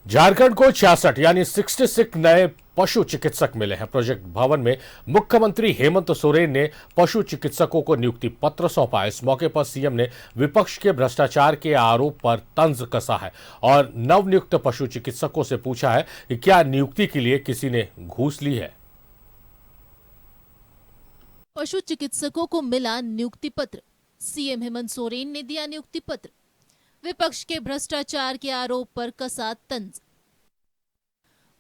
झारखंड को 66 यानी 66 नए पशु चिकित्सक मिले हैं। प्रोजेक्ट भवन में मुख्यमंत्री हेमंत सोरेन ने पशु चिकित्सकों को नियुक्ति पत्र सौंपा। इस मौके पर सीएम ने विपक्ष के भ्रष्टाचार के आरोप पर तंज कसा है और नवनियुक्त पशु चिकित्सकों से पूछा है कि क्या नियुक्ति के लिए किसी ने घूस ली है। पशु चिकित्सकों को मिला नियुक्ति पत्र। सीएम हेमंत सोरेन ने दिया नियुक्ति पत्र। विपक्ष के भ्रष्टाचार के आरोप पर कसा तंज।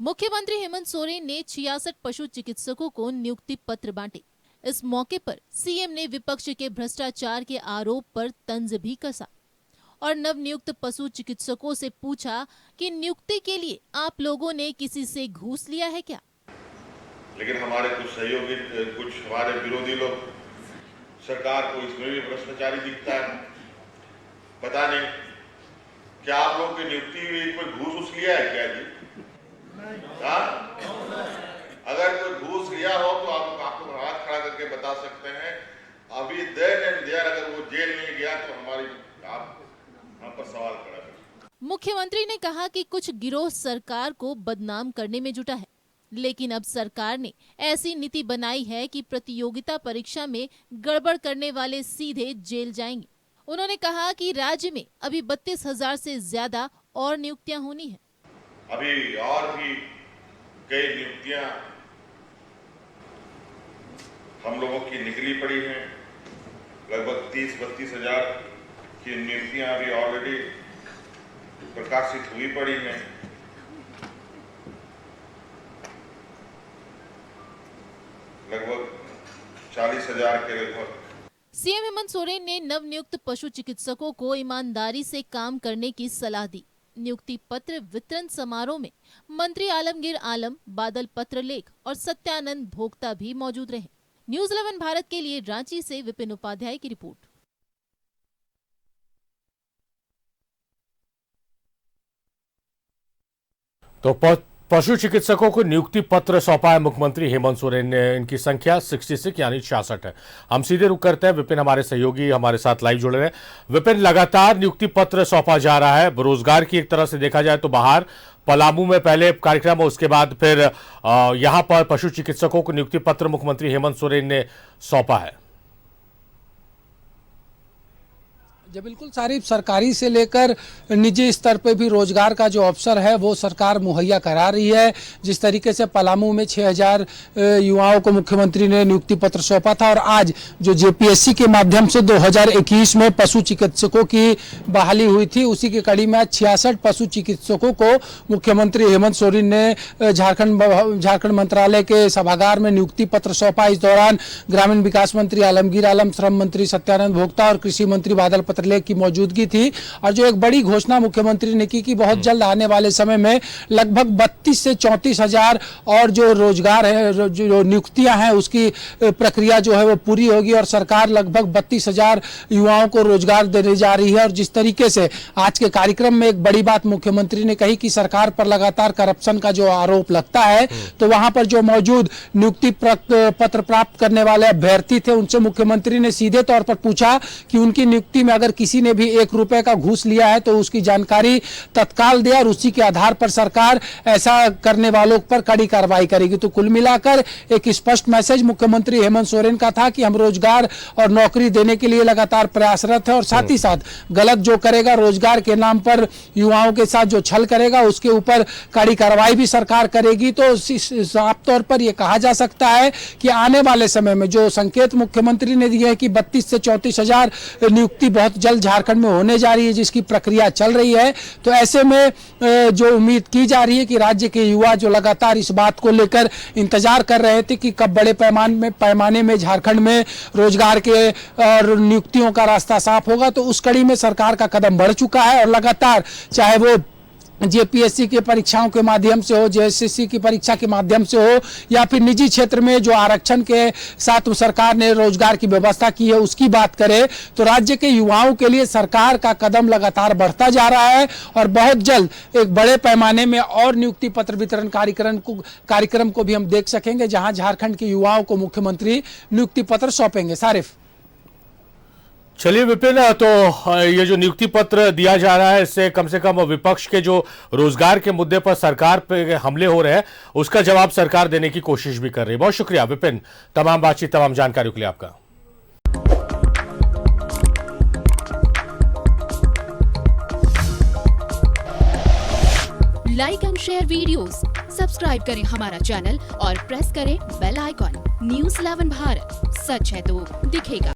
मुख्यमंत्री हेमंत सोरेन ने 66 पशु चिकित्सकों को नियुक्ति पत्र बांटे। इस मौके पर सीएम ने विपक्ष के भ्रष्टाचार के आरोप पर तंज भी कसा और नवनियुक्त पशु चिकित्सकों से पूछा कि नियुक्ति के लिए आप लोगों ने किसी से घूस लिया है क्या। लेकिन हमारे कुछ सहयोगी, कुछ हमारे विरोधी लोग सरकार को इसमें भी भ्रष्टाचारी दिखता है। पता नहीं क्या आप लोग की नियुक्ति में कोई घूस लिया है क्या जी? अगर कोई घूस लिया हो तो आप लोग हाथ खड़ा करके बता सकते हैं। अभी देर एंड देर अगर वो जेल नहीं गया तो हम पर सवाल खड़ा है। मुख्यमंत्री ने कहा कि कुछ गिरोह सरकार को बदनाम करने में जुटा है, लेकिन अब सरकार ने ऐसी नीति बनाई है कि प्रतियोगिता परीक्षा में गड़बड़ करने वाले सीधे जेल जाएंगे। उन्होंने कहा कि राज्य में अभी 32,000 से ज्यादा और नियुक्तियां होनी है। अभी और भी कई नियुक्तियां हम लोगों की निकली पड़ी हैं। लगभग 30-32 हजार की नियुक्तियां अभी ऑलरेडी प्रकाशित हुई पड़ी हैं। लगभग 40,000 के लगभग। सीएम हेमंत सोरेन ने नवनियुक्त पशु चिकित्सकों को ईमानदारी से काम करने की सलाह दी। नियुक्ति पत्र वितरण समारोह में मंत्री आलमगीर आलम, बादल पत्रलेख और सत्यानंद भोक्ता भी मौजूद रहे। न्यूज़ 11 भारत के लिए रांची से विपिन उपाध्याय की रिपोर्ट। तो पशु चिकित्सकों को नियुक्ति पत्र सौंपा है मुख्यमंत्री हेमंत सोरेन ने। इनकी संख्या 66 यानी 66 है। हम सीधे रुक करते हैं। विपिन हमारे सहयोगी हमारे साथ लाइव जुड़े हैं। विपिन, लगातार नियुक्ति पत्र सौंपा जा रहा है। रोजगार की एक तरह से देखा जाए तो बाहर पलामू में पहले कार्यक्रम और उसके बाद फिर यहां पर पशु चिकित्सकों को नियुक्ति पत्र मुख्यमंत्री हेमंत सोरेन ने सौंपा है। जी बिल्कुल सारी सरकारी से लेकर निजी स्तर पे भी रोजगार का जो अवसर है वो सरकार मुहैया करा रही है। जिस तरीके से पलामू में 6,000 युवाओं को मुख्यमंत्री ने नियुक्ति पत्र सौंपा था और आज जो जेपीएससी के माध्यम से 2021 में पशु चिकित्सकों की बहाली हुई थी, उसी की कड़ी में आज 66 पशु चिकित्सकों को मुख्यमंत्री हेमंत सोरेन ने झारखंड मंत्रालय के सभागार में नियुक्ति पत्र सौंपा। इस दौरान ग्रामीण विकास मंत्री आलमगीर आलम, श्रम मंत्री सत्यानंद भोक्ता और कृषि मंत्री बादल पत्रलेख की मौजूदगी थी। और जो एक बड़ी घोषणा मुख्यमंत्री ने की कि बहुत जल्द आने वाले समय में लगभग 32 से 34 हजार और जो रोजगार है, जो नियुक्तियां हैं, उसकी प्रक्रिया जो है वो पूरी होगी और सरकार लगभग 32,000 युवाओं को रोजगार देने जा रही है। और जिस तरीके से आज के कार्यक्रम में एक बड़ी बात मुख्यमंत्री ने कही कि सरकार पर लगातार करप्शन का जो आरोप लगता है, तो वहां पर जो मौजूद नियुक्ति पत्र प्राप्त करने वाले अभ्यर्थी थे, उनसे मुख्यमंत्री ने सीधे तौर पर पूछा कि उनकी नियुक्ति में अगर किसी ने भी 1 रुपए का घूस लिया है तो उसकी जानकारी तत्काल दे और उसी के आधार पर सरकार ऐसा करने वालों पर कड़ी कार्रवाई करेगी। तो कुल मिलाकर एक स्पष्ट मैसेज मुख्यमंत्री हेमंत सोरेन का था कि हम रोजगार और नौकरी देने के लिए लगातार प्रयासरत है और साथ ही साथ गलत जो करेगा, रोजगार के नाम पर युवाओं के साथ जो छल करेगा, उसके ऊपर कड़ी कार्रवाई भी सरकार करेगी। तो साफ तौर पर यह कहा जा सकता है कि आने वाले समय में जो संकेत मुख्यमंत्री ने दिए हैं कि 32 से 34 हजार नियुक्ति बहुत जल्द झारखंड में होने जा रही है, जिसकी प्रक्रिया चल रही है, तो ऐसे में जो उम्मीद की जा रही है कि राज्य के युवा जो लगातार इस बात को लेकर इंतजार कर रहे थे कि कब बड़े पैमाने में झारखंड में रोजगार के और नियुक्तियों का रास्ता साफ होगा, तो उस कड़ी में सरकार का कदम बढ़ चुका है। और लगातार चाहे वो जेपीएससी की परीक्षाओं के माध्यम से हो, जेएसएससी की परीक्षा के माध्यम से हो, या फिर निजी क्षेत्र में जो आरक्षण के साथ सरकार ने रोजगार की व्यवस्था की है उसकी बात करें, तो राज्य के युवाओं के लिए सरकार का कदम लगातार बढ़ता जा रहा है और बहुत जल्द एक बड़े पैमाने में और नियुक्ति पत्र वितरण कार्यक्रम को भी हम देख सकेंगे, जहां झारखंड के युवाओं को मुख्यमंत्री नियुक्ति पत्र सौंपेंगे। सारिफ। चलिए विपिन, तो ये जो नियुक्ति पत्र दिया जा रहा है, इससे कम से कम विपक्ष के जो रोजगार के मुद्दे पर सरकार पे हमले हो रहे हैं उसका जवाब सरकार देने की कोशिश भी कर रही है। बहुत शुक्रिया विपिन, तमाम बातचीत, तमाम जानकारियों के लिए आपका। Like and share videos, subscribe करें हमारा चैनल और प्रेस करें बेल आइकॉन। न्यूज़ 11 भारत, सच है तो दिखेगा।